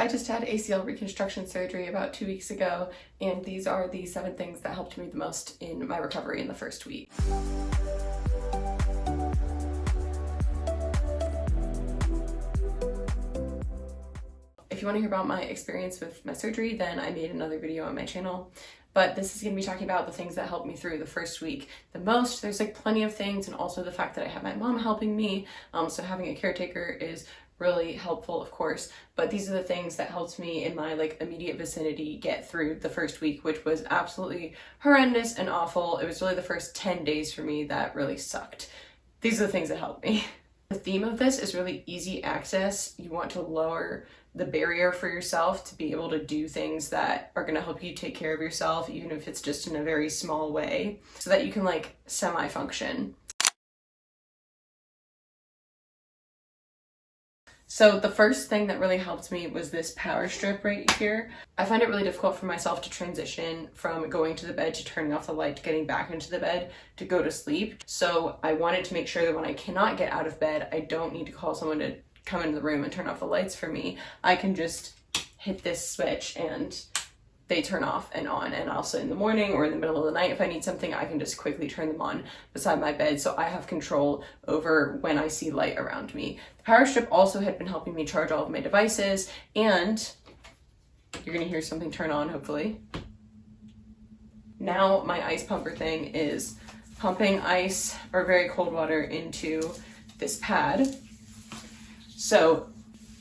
I just had ACL reconstruction surgery about 2 weeks ago, and these are the 7 things that helped me the most in my recovery in the first week. If you want to hear about my experience with my surgery, then I made another video on my channel. But this is going to be talking about the things that helped me through the first week the most. There's like plenty of things, and also the fact that I have my mom helping me. So having a caretaker is really helpful, of course, but these are the things that helped me in my like immediate vicinity get through the first week, which was absolutely horrendous and awful. It was really the first 10 days for me that really sucked. These are the things that helped me. The theme of this is really easy access. You want to lower the barrier for yourself to be able to do things that are going to help you take care of yourself, even if it's just in a very small way, so that you can like semi-function. So the first thing that really helped me was this Powerstrip right here. I find it really difficult for myself to transition from going to the bed to turning off the light to getting back into the bed to go to sleep. So I wanted to make sure that when I cannot get out of bed, I don't need to call someone to come into the room and turn off the lights for me. I can just hit this switch and they turn off and on, and also in the morning or in the middle of the night, if I need something, I can just quickly turn them on beside my bed, so I have control over when I see light around me. The Powerstrip also had been helping me charge all of my devices, and you're gonna hear something turn on, hopefully. Now my ice pumper thing is pumping ice or very cold water into this pad. So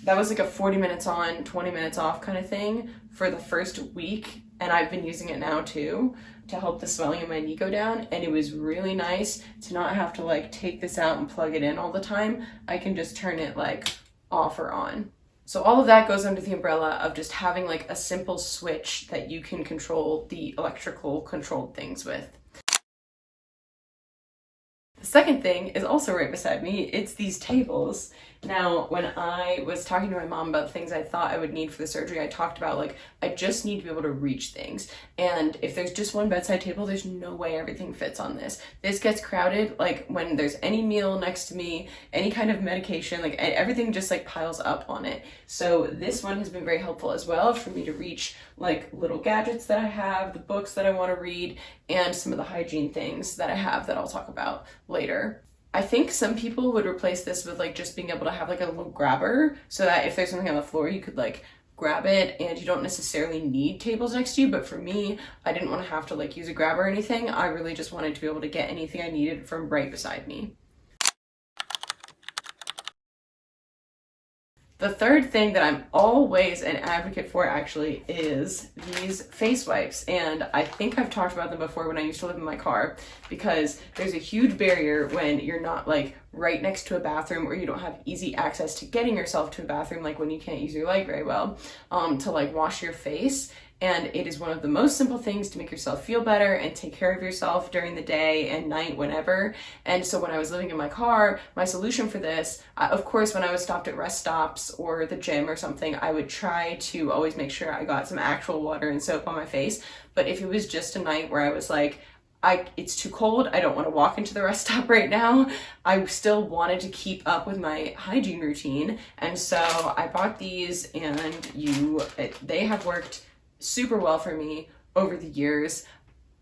that was like a 40 minutes on, 20 minutes off kind of thing for the first week, and I've been using it now too to help the swelling in my knee go down, and it was really nice to not have to like take this out and plug it in all the time. I can just turn it like off or on. So all of that goes under the umbrella of just having like a simple switch that you can control the electrical controlled things with. The second thing is also right beside me. It's these tables. Now, when I was talking to my mom about things I thought I would need for the surgery, I talked about like, I just need to be able to reach things. And if there's just one bedside table, there's no way everything fits on this. This gets crowded, like when there's any meal next to me, any kind of medication, like everything just like piles up on it. So this one has been very helpful as well for me to reach like little gadgets that I have, the books that I want to read, and some of the hygiene things that I have that I'll talk about later. I think some people would replace this with like just being able to have like a little grabber, so that if there's something on the floor, you could like grab it and you don't necessarily need tables next to you. But for me, I didn't want to have to like use a grabber or anything. I really just wanted to be able to get anything I needed from right beside me. The third thing that I'm always an advocate for actually is these face wipes, and I think I've talked about them before when I used to live in my car, because there's a huge barrier when you're not like right next to a bathroom, or you don't have easy access to getting yourself to a bathroom, like when you can't use your light very well, to like wash your face. And it is one of the most simple things to make yourself feel better and take care of yourself during the day and night, whenever. And so when I was living in my car, my solution for this, of course, when I was stopped at rest stops or the gym or something, I would try to always make sure I got some actual water and soap on my face. But if it was just a night where I was like, it's too cold, I don't want to walk into the rest stop right now, I still wanted to keep up with my hygiene routine. And so I bought these, and they have worked super well for me over the years.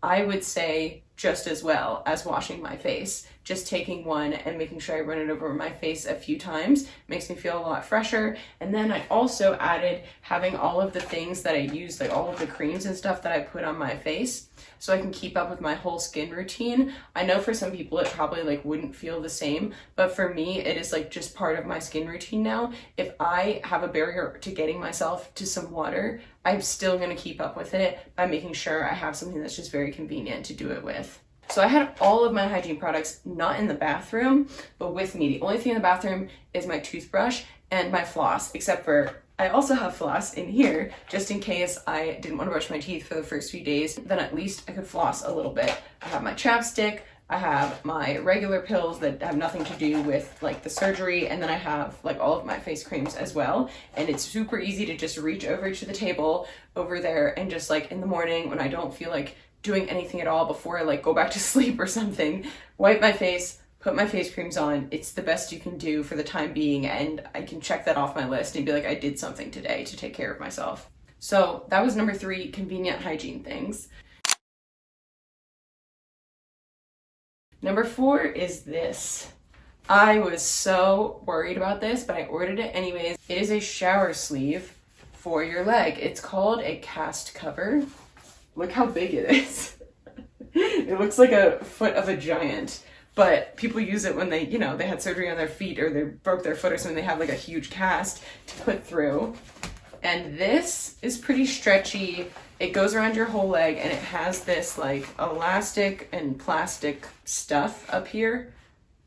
I would say just as well as washing my face. Just taking one and making sure I run it over my face a few times makes me feel a lot fresher. And then I also added having all of the things that I use, like all of the creams and stuff that I put on my face, so I can keep up with my whole skin routine. I know for some people it probably like wouldn't feel the same, but for me it is like just part of my skin routine now. If I have a barrier to getting myself to some water, I'm still gonna keep up with it by making sure I have something that's just very convenient to do it with. So I had all of my hygiene products not in the bathroom, but with me. The only thing in the bathroom is my toothbrush and my floss, except for I also have floss in here, just in case I didn't want to brush my teeth for the first few days, then at least I could floss a little bit. I have my chapstick, I have my regular pills that have nothing to do with like the surgery, and then I have like all of my face creams as well. And it's super easy to just reach over to the table over there and just like in the morning when I don't feel like doing anything at all before I like go back to sleep or something, wipe my face, put my face creams on. It's the best you can do for the time being, and I can check that off my list and be like, I did something today to take care of myself. So that was number 3, convenient hygiene things. Number 4 is this. I was so worried about this, but I ordered it anyways. It is a shower sleeve for your leg. It's called a cast cover. Look how big it is. It looks like a foot of a giant, but people use it when they, you know, they had surgery on their feet or they broke their foot or something. They have like a huge cast to put through. And this is pretty stretchy. It goes around your whole leg, and it has this like elastic and plastic stuff up here.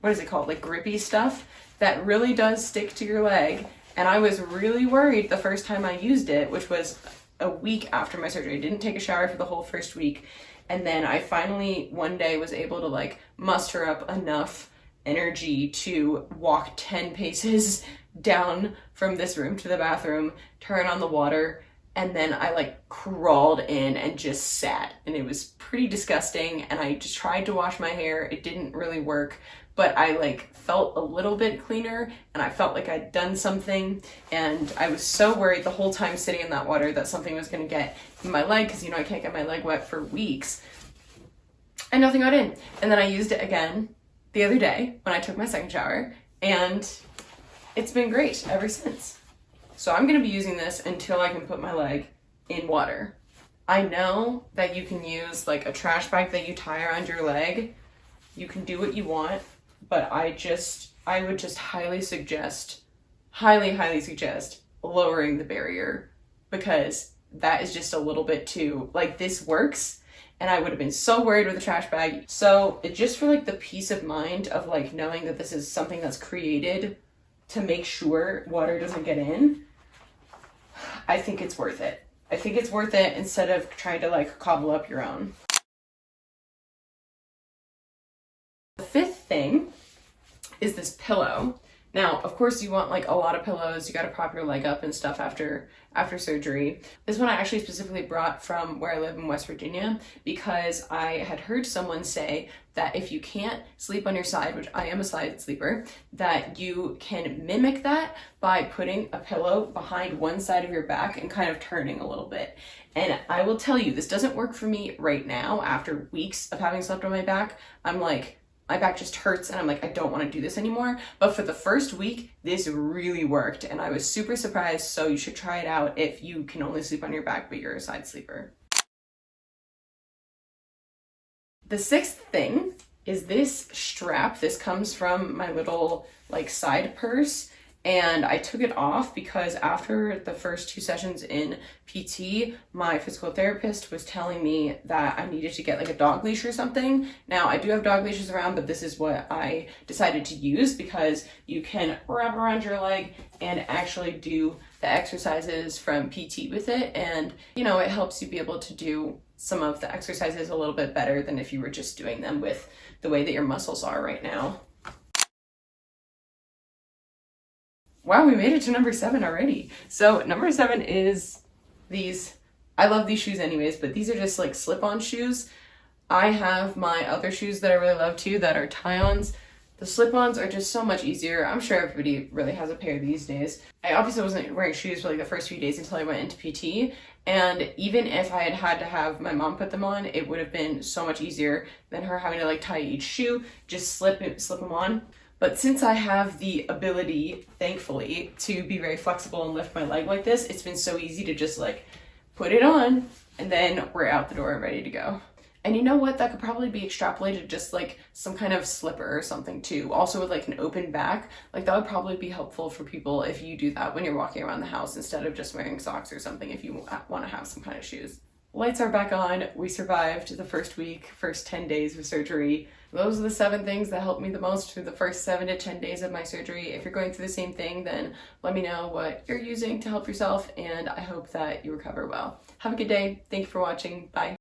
What is it called? Like grippy stuff that really does stick to your leg. And I was really worried the first time I used it, which was a week after my surgery. I didn't take a shower for the whole first week. And then I finally one day was able to like muster up enough energy to walk 10 paces down from this room to the bathroom, turn on the water, and then I like crawled in and just sat. And it was pretty disgusting. And I just tried to wash my hair. It didn't really work, but I like felt a little bit cleaner and I felt like I'd done something. And I was so worried the whole time sitting in that water that something was gonna get in my leg, because you know I can't get my leg wet for weeks. And nothing got in. And then I used it again the other day when I took my second shower, and it's been great ever since. So I'm gonna be using this until I can put my leg in water. I know that you can use like a trash bag that you tie around your leg. You can do what you want, but I would just highly suggest lowering the barrier, because that is just a little bit too, like this works, and I would have been so worried with a trash bag. So it just for like the peace of mind of like knowing that this is something that's created to make sure water doesn't get in, I think it's worth it. I think it's worth it instead of trying to like cobble up your own. The 5th thing is this pillow. Now, of course, you want like a lot of pillows. You got to prop your leg up and stuff after surgery. This one I actually specifically brought from where I live in West Virginia, because I had heard someone say that if you can't sleep on your side, which I am a side sleeper, that you can mimic that by putting a pillow behind one side of your back and kind of turning a little bit. And I will tell you, this doesn't work for me right now. After weeks of having slept on my back, I'm like, my back just hurts and I'm like, I don't want to do this anymore. But for the first week, this really worked and I was super surprised. So you should try it out if you can only sleep on your back, but you're a side sleeper. The 6th thing is this strap. This comes from my little like side purse. And I took it off because after the first 2 sessions in PT, my physical therapist was telling me that I needed to get like a dog leash or something. Now I do have dog leashes around, but this is what I decided to use because you can wrap around your leg and actually do the exercises from PT with it. And you know, it helps you be able to do some of the exercises a little bit better than if you were just doing them with the way that your muscles are right now. Wow, we made it to number 7 already. So number 7 is these. I love these shoes anyways, but these are just like slip-on shoes. I have my other shoes that I really love too that are tie-ons. The slip-ons are just so much easier. I'm sure everybody really has a pair these days. I obviously wasn't wearing shoes for like the first few days until I went into PT. And even if I had had to have my mom put them on, it would have been so much easier than her having to like tie each shoe, just slip them on. But since I have the ability, thankfully, to be very flexible and lift my leg like this, it's been so easy to just like put it on and then we're out the door and ready to go. And you know what? That could probably be extrapolated to just like some kind of slipper or something too. Also with like an open back, like that would probably be helpful for people if you do that when you're walking around the house instead of just wearing socks or something if you want to have some kind of shoes. Lights are back on. We survived the first week, first 10 days of surgery. Those are the 7 things that helped me the most through the first 7 to 10 days of my surgery. If you're going through the same thing, then let me know what you're using to help yourself, and I hope that you recover well. Have a good day. Thank you for watching. Bye.